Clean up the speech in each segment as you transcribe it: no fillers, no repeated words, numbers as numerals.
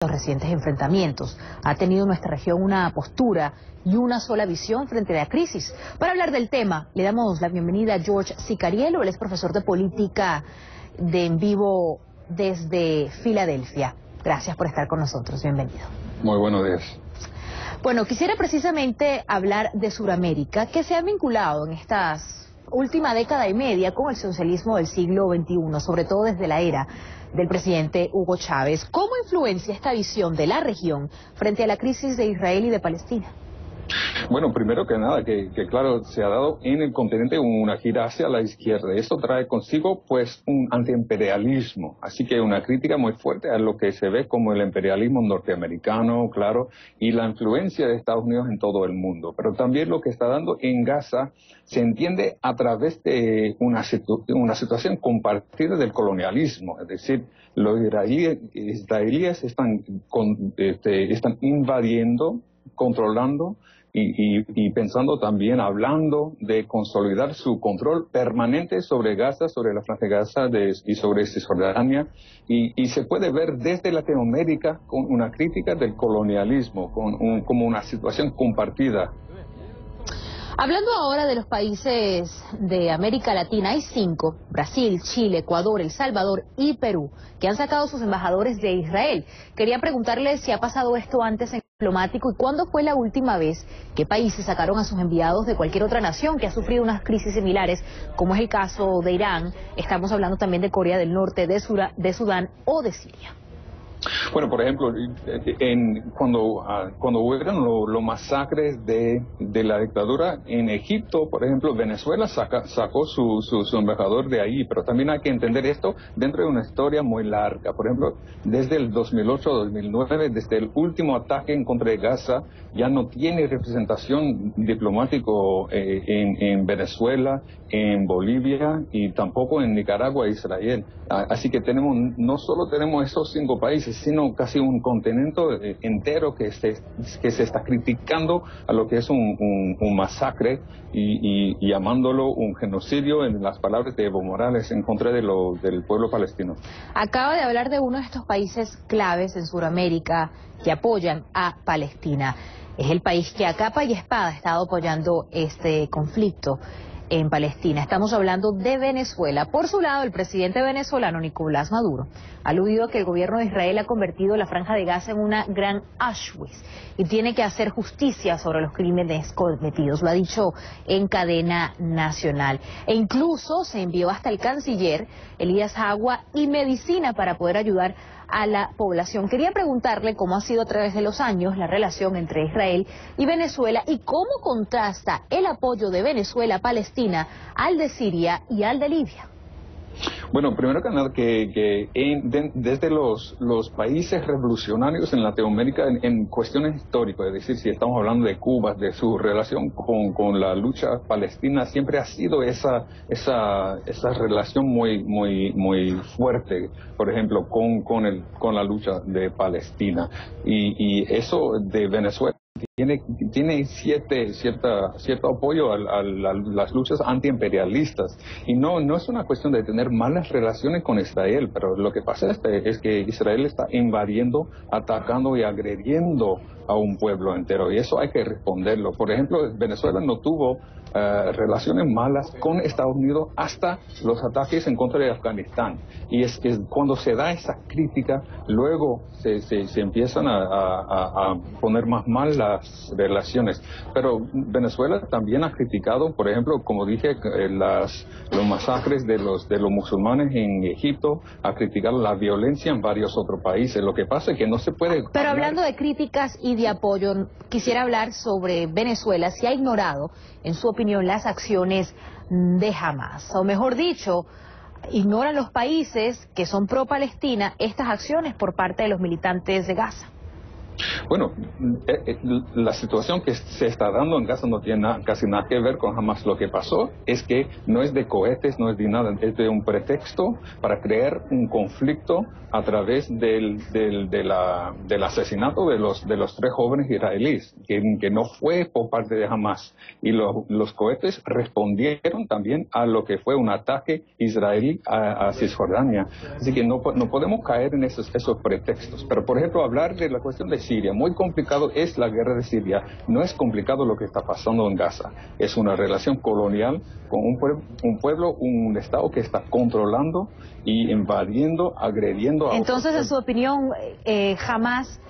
los recientes enfrentamientos. Ha tenido nuestra región una postura y una sola visión frente a la crisis. Para hablar del tema, le damos la bienvenida a George Cicariello. Él es profesor de política de En Vivo desde Filadelfia. Gracias por estar con nosotros. Bienvenido. Muy buenos días. Bueno, quisiera precisamente hablar de Sudamérica, que se ha vinculado en estas última década y media con el socialismo del siglo XXI, sobre todo desde la era del presidente Hugo Chávez. ¿Cómo influencia esta visión de la región frente a la crisis de Israel y de Palestina? Bueno, primero que nada, que claro, se ha dado en el continente una gira hacia la izquierda. Esto trae consigo, pues, un antiimperialismo. Así que una crítica muy fuerte a lo que se ve como el imperialismo norteamericano, claro, y la influencia de Estados Unidos en todo el mundo. Pero también lo que está dando en Gaza se entiende a través de una situación compartida del colonialismo. Es decir, los israelíes están invadiendo, controlando y pensando también, hablando de consolidar su control permanente sobre Gaza, sobre la franja de Gaza y sobre Cisjordania, y se puede ver desde Latinoamérica con una crítica del colonialismo, como una situación compartida. Hablando ahora de los países de América Latina, hay 5, Brasil, Chile, Ecuador, El Salvador y Perú, que han sacado sus embajadores de Israel. Quería preguntarle si ha pasado esto antes en diplomático y cuándo fue la última vez que países sacaron a sus enviados de cualquier otra nación que ha sufrido unas crisis similares, como es el caso de Irán. Estamos hablando también de Corea del Norte, de Sudán o de Siria. Bueno, por ejemplo, cuando hubieron los masacres de la dictadura en Egipto, por ejemplo, Venezuela sacó su embajador de ahí, pero también hay que entender esto dentro de una historia muy larga. Por ejemplo, desde el 2008-2009, desde el último ataque en contra de Gaza, ya no tiene representación diplomático en Venezuela, en Bolivia y tampoco en Nicaragua e Israel. Así que no solo tenemos esos 5 países, sino casi un continente entero que se está criticando a lo que es un masacre y llamándolo un genocidio, en las palabras de Evo Morales, en contra del pueblo palestino. Acaba de hablar de uno de estos países claves en Sudamérica que apoyan a Palestina. Es el país que a capa y espada ha estado apoyando este conflicto en Palestina. Estamos hablando de Venezuela. Por su lado, el presidente venezolano Nicolás Maduro ha aludido a que el gobierno de Israel ha convertido la franja de Gaza en una gran Auschwitz y tiene que hacer justicia sobre los crímenes cometidos. Lo ha dicho en cadena nacional. E incluso se envió hasta el canciller Elías agua y medicina para poder ayudar a la población. Quería preguntarle cómo ha sido a través de los años la relación entre Israel y Venezuela y cómo contrasta el apoyo de Venezuela a Palestina al de Siria y al de Libia. Bueno, primero que nada, desde los países revolucionarios en Latinoamérica en cuestiones históricas, es decir, si estamos hablando de Cuba, de su relación con la lucha palestina, siempre ha sido esa relación muy fuerte, por ejemplo, con la lucha de Palestina. Y eso de Venezuela tiene cierto apoyo a las luchas antiimperialistas, y no es una cuestión de tener malas relaciones con Israel, pero lo que pasa es que Israel está invadiendo, atacando y agrediendo a un pueblo entero, y eso hay que responderlo. Por ejemplo, Venezuela no tuvo relaciones malas con Estados Unidos hasta los ataques en contra de Afganistán, y es que cuando se da esa crítica, luego se empiezan a poner más mal las relaciones. Pero Venezuela también ha criticado, por ejemplo, como dije, los masacres de los musulmanes en Egipto, ha criticado la violencia en varios otros países. Lo que pasa es que no se puede... Pero hablando de críticas y de apoyo, quisiera hablar sobre Venezuela, si ha ignorado, en su opinión, las acciones de Hamas, o mejor dicho, ignoran los países que son pro-Palestina estas acciones por parte de los militantes de Gaza. Bueno, la situación que se está dando en Gaza no tiene casi nada que ver con Hamas. Lo que pasó es que no es de cohetes, no es de nada, es de un pretexto para crear un conflicto a través del asesinato de los 3 jóvenes israelíes, que no fue por parte de Hamas. Y los cohetes respondieron también a lo que fue un ataque israelí a Cisjordania. Así que no podemos caer en esos pretextos. Pero, por ejemplo, hablar de la cuestión de Siria, muy complicado es la guerra de Siria. No es complicado lo que está pasando en Gaza. Es una relación colonial con un pueblo, un Estado que está controlando y invadiendo, agrediendo a Entonces, en su opinión, Hamas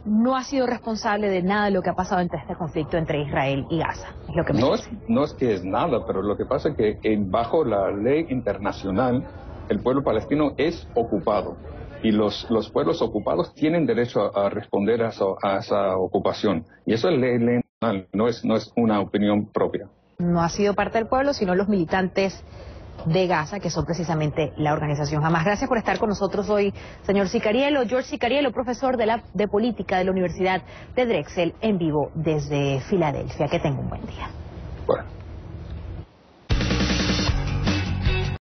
no ha sido responsable de nada de lo que ha pasado entre este conflicto entre Israel y Gaza, es lo que me dice. No es que es nada, pero lo que pasa es que bajo la ley internacional, el pueblo palestino es ocupado. Y los pueblos ocupados tienen derecho a responder a esa ocupación. Y eso es ley internacional, no es una opinión propia. No ha sido parte del pueblo, sino los militantes de Gaza, que son precisamente la organización Hamas. Gracias por estar con nosotros hoy, señor Cicariello. George Cicariello, profesor de Política de la Universidad de Drexel, en vivo desde Filadelfia. Que tenga un buen día. Bueno.